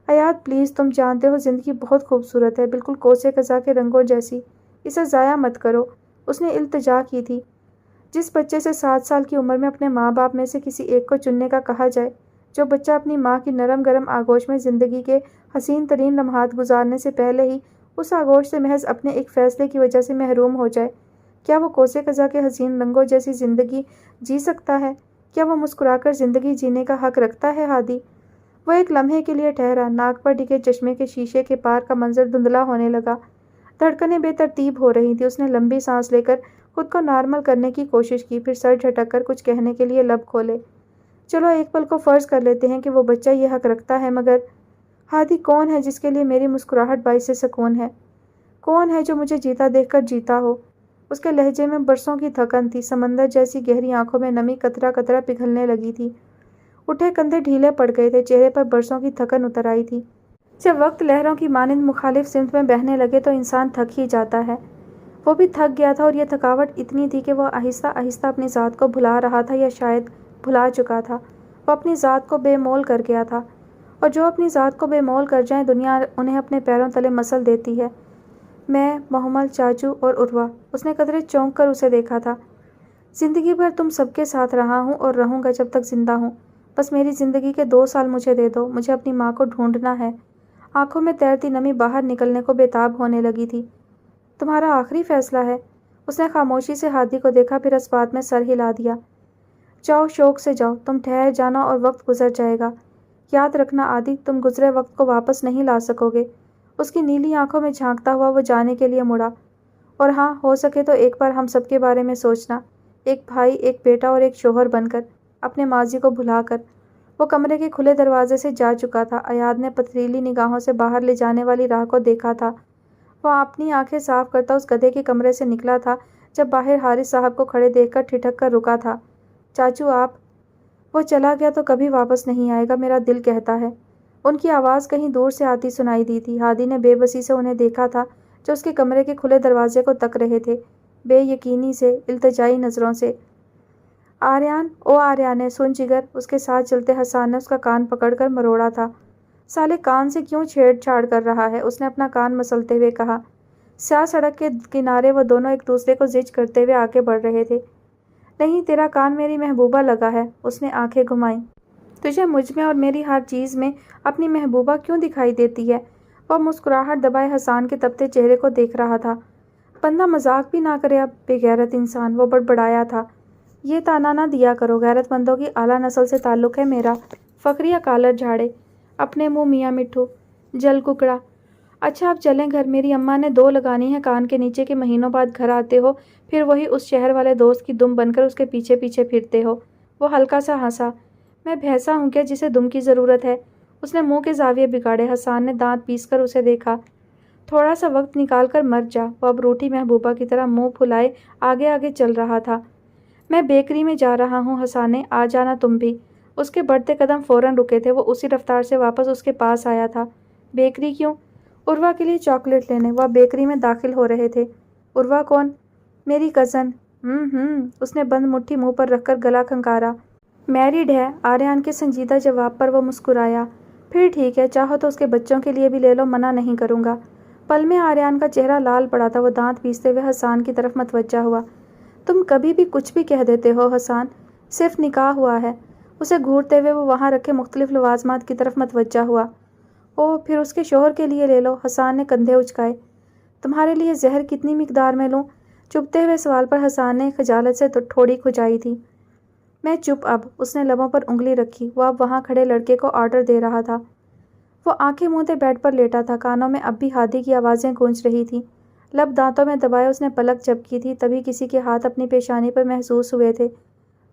ایاد پلیز، تم جانتے ہو زندگی بہت خوبصورت ہے، بالکل کوسے قزح کے رنگوں جیسی، اسے ضائع مت کرو۔ اس نے التجا کی تھی۔ جس بچے سے 7 سال کی عمر میں اپنے ماں باپ میں سے کسی ایک کو چننے کا کہا جائے، جو بچہ اپنی ماں کی نرم گرم آغوش میں زندگی کے حسین ترین لمحات گزارنے سے پہلے ہی اس آغوش سے محض اپنے ایک فیصلے کی وجہ سے محروم ہو جائے، کیا وہ کوسے قزح کے حسین رنگوں جیسی زندگی جی سکتا ہے؟ کیا وہ مسکرا کر زندگی جینے کا حق رکھتا ہے ہادی؟ وہ ایک لمحے کے لیے ٹھہرا۔ ناک پر ڈگے چشمے کے شیشے کے پار کا منظر دھندلا ہونے لگا۔ دھڑکنیں بے ترتیب ہو رہی تھیں۔ اس نے لمبی سانس لے کر خود کو نارمل کرنے کی کوشش کی، پھر سر جھٹک کر کچھ کہنے کے لیے لب کھولے۔ چلو ایک پل کو فرض کر لیتے ہیں کہ وہ بچہ یہ حق رکھتا ہے، مگر ہادی کون ہے جس کے لیے میری مسکراہٹ باعث سکون ہے؟ کون ہے جو مجھے جیتا دیکھ کر جیتا ہو؟ اس کے لہجے میں برسوں کی تھکن تھی، سمندر جیسی گہری آنکھوں میں نمی قطرہ قطرہ پگھلنے لگی تھی۔ اٹھے کندھے ڈھیلے پڑ گئے تھے، چہرے پر برسوں کی تھکن اتر آئی تھی۔ جب وقت لہروں کی مانند مخالف سمت میں بہنے لگے تو انسان تھک ہی جاتا ہے۔ وہ بھی تھک گیا تھا، اور یہ تھکاوٹ اتنی تھی کہ وہ آہستہ آہستہ اپنی ذات کو بھلا رہا تھا، یا شاید بھلا چکا تھا۔ وہ اپنی ذات کو بے مول کر گیا تھا، اور جو اپنی ذات کو بے مول کر جائیں دنیا انہیں اپنے پیروں تلے مسل دیتی ہے۔ میں، محمل، چاچو اور عروہ۔ اس نے قدرے چونک کر اسے دیکھا تھا۔ زندگی بھر تم سب کے ساتھ رہا ہوں اور رہوں گا جب تک زندہ ہوں۔ بس میری زندگی کے 2 سال مجھے دے دو، مجھے اپنی ماں کو ڈھونڈنا ہے۔ آنکھوں میں تیرتی نمی باہر نکلنے کو بےتاب ہونے لگی تھی۔ تمہارا آخری فیصلہ ہے؟ اس نے خاموشی سے ہادی کو دیکھا، پھر اس بات میں سر ہلا دیا۔ جاؤ، شوق سے جاؤ، تم ٹھہر جانا اور وقت گزر جائے گا۔ یاد رکھنا عادی، تم گزرے وقت کو واپس نہیں لا سکو گے۔ اس کی نیلی آنکھوں میں جھانکتا ہوا وہ جانے کے لیے مڑا۔ اور ہاں، ہو سکے تو ایک بار ہم سب کے بارے میں سوچنا، ایک بھائی، ایک بیٹا اور ایک شوہر بن کر، اپنے ماضی کو بھلا کر۔ وہ کمرے کے کھلے دروازے سے جا چکا تھا۔ ایاد نے پتھریلی نگاہوں سے باہر لے جانے والی راہ کو دیکھا تھا۔ وہ اپنی آنکھیں صاف کرتا اس گدھے کے کمرے سے نکلا تھا جب باہر حارث صاحب کو کھڑے دیکھ کر ٹھٹک کر رکا تھا۔ چاچو آپ؟ وہ چلا گیا تو کبھی واپس نہیں آئے گا، میرا دل کہتا ہے۔ ان کی آواز کہیں دور سے آتی سنائی دی تھی۔ ہادی نے بے بسی سے انہیں دیکھا تھا، جو اس کے کمرے کے کھلے دروازے کو تک رہے تھے، بے یقینی سے، التجائی نظروں سے۔ آریان، او آریانے، سن جگر، اس کے ساتھ چلتے حسان نے اس کا کان پکڑ کر مروڑا تھا۔ سالے کان سے کیوں چھیڑ چھاڑ کر رہا ہے؟ اس نے اپنا کان مسلتے ہوئے کہا۔ سیاہ سڑک کے کنارے وہ دونوں ایک دوسرے کو زج کرتے ہوئے آگے بڑھ رہے تھے۔ نہیں، تیرا کان میری محبوبہ لگا ہے۔ اس نے آنکھیں گھمائیں۔ تجھے مجھ میں اور میری ہر چیز میں اپنی محبوبہ کیوں دکھائی دیتی ہے؟ وہ مسکراہٹ دبائے حسان کے تپتے چہرے کو دیکھ رہا تھا۔ بندہ مذاق بھی نہ کرے اب، بے غیرت انسان، وہ بڑبڑایا تھا۔ یہ تانا نہ دیا کرو، غیرت مندوں کی اعلیٰ نسل سے تعلق ہے میرا۔ فقریہ کالر جھاڑے، اپنے منہ میاں مٹھو، جل ککڑا۔ اچھا اب چلیں گھر، میری اماں نے 2 لگانی ہے کان کے نیچے کہ مہینوں بعد گھر آتے ہو، پھر وہی اس شہر والے دوست کی دم بن کر اس کے پیچھے پیچھے پھرتے ہو۔ وہ ہلکا سا ہنسا۔ میں بھینسا ہوں کیا جسے دم کی ضرورت ہے؟ اس نے منہ کے زاویے بگاڑے۔ حسان نے دانت پیس کر اسے دیکھا۔ تھوڑا سا وقت نکال کر مر جا۔ وہ اب روٹھی محبوبہ کی طرح منہ پھلائے آگے آگے چل رہا تھا۔ میں بیکری میں جا رہا ہوں حسانے، آ جانا تم بھی۔ اس کے بڑھتے قدم فوراً رکے تھے۔ وہ اسی رفتار سے واپس اس کے پاس آیا تھا۔ بیکری کیوں؟ عروہ کے لیے چاکلیٹ لینے۔ وہ بیکری میں داخل ہو رہے تھے۔ عروہ کون؟ میری کزن۔ اس نے بند مٹھی منہ پر رکھ کر گلا کھنکارا۔ میریڈ ہے۔ آریان کے سنجیدہ جواب پر وہ مسکرایا۔ پھر ٹھیک ہے، چاہو تو اس کے بچوں کے لیے بھی لے لو، منع نہیں کروں گا۔ پل میں آریان کا چہرہ لال پڑا تھا۔ وہ دانت پیستے ہوئے حسان کی طرف متوجہ ہوا۔ تم کبھی بھی کچھ بھی کہہ دیتے ہو حسان، صرف نکاح ہوا ہے۔ اسے گھورتے ہوئے وہ وہاں رکھے مختلف لوازمات کی طرف متوجہ ہوا۔ او پھر اس کے شوہر کے لیے لے لو، حسان نے کندھے اچکائے۔ تمہارے لیے زہر کتنی مقدار میں لوں؟ چبھتے ہوئے سوال پر حسان نے خجالت سے تھوڑی کھجائی تھی۔ میں چپ اب، اس نے لبوں پر انگلی رکھی۔ وہ اب وہاں کھڑے لڑکے کو آرڈر دے رہا تھا۔ وہ آنکھیں موندے بیڈ پر لیٹا تھا، کانوں میں اب بھی ہادی کی آوازیں گونج رہی تھیں۔ لب دانتوں میں دبائے اس نے پلک جھپکی تھی، تبھی کسی کے ہاتھ اپنی پیشانی پر محسوس ہوئے تھے۔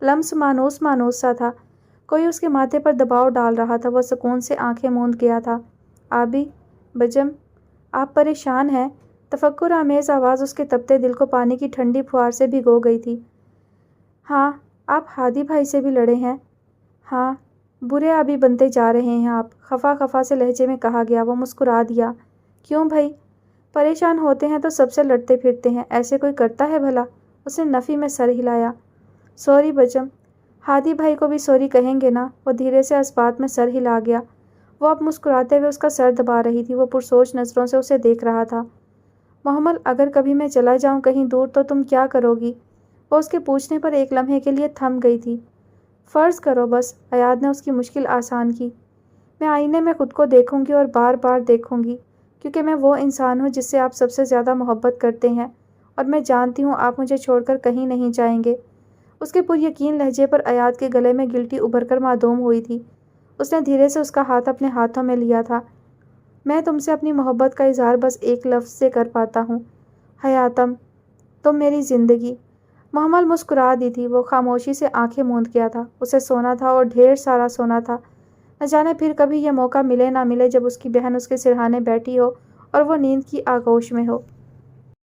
لمس مانوس مانوس سا تھا، کوئی اس کے ماتھے پر دباؤ ڈال رہا تھا۔ وہ سکون سے آنکھیں موند گیا تھا۔ آبی بجم، آپ پریشان ہیں؟ تفکر آمیز آواز اس کے تپتے دل کو پانی کی ٹھنڈی پھوار سے بھگو گئی تھی۔ ہاں، آپ ہادی بھائی سے بھی لڑے ہیں؟ ہاں، برے آبی بنتے جا رہے ہیں آپ، خفا خفا سے لہجے میں کہا گیا۔ وہ مسکرا دیا۔ کیوں بھائی؟ پریشان ہوتے ہیں تو سب سے لڑتے پھرتے ہیں، ایسے کوئی کرتا ہے بھلا؟ اس نے نفی میں سر ہلایا۔ سوری بجم، ہادی بھائی کو بھی سوری کہیں گے نا؟ وہ دھیرے سے اس بات میں سر ہلا گیا۔ وہ اب مسکراتے ہوئے اس کا سر دبا رہی تھی۔ وہ پرسوچ نظروں سے اسے دیکھ رہا تھا۔ محمل، اگر کبھی میں چلا جاؤں کہیں دور تو تم کیا کرو گی؟ وہ اس کے پوچھنے پر ایک لمحے کے لیے تھم گئی تھی۔ فرض کرو بس، ایاد نے اس کی مشکل آسان کی۔ میں آئینے میں خود کو دیکھوں گی اور بار بار دیکھوں گی، کیونکہ میں وہ انسان ہوں جس سے آپ سب سے زیادہ محبت کرتے ہیں، اور میں جانتی ہوں آپ مجھے چھوڑ کر کہیں نہیں جائیں گے۔ اس کے پر یقین لہجے پر ایاد کے گلے میں گلٹی ابھر کر معدوم ہوئی تھی۔ اس نے دھیرے سے اس کا ہاتھ اپنے ہاتھوں میں لیا تھا۔ میں تم سے اپنی محبت کا اظہار بس ایک لفظ سے کر پاتا ہوں، حیاتم، تم میری زندگی۔ محمل مسکرا دی تھی۔ وہ خاموشی سے آنکھیں موند گیا تھا۔ اسے سونا تھا اور ڈھیر سارا سونا تھا۔ نہ جانے پھر کبھی یہ موقع ملے نہ ملے جب اس کی بہن اس کے سرہانے بیٹھی ہو اور وہ نیند کی آغوش میں ہو۔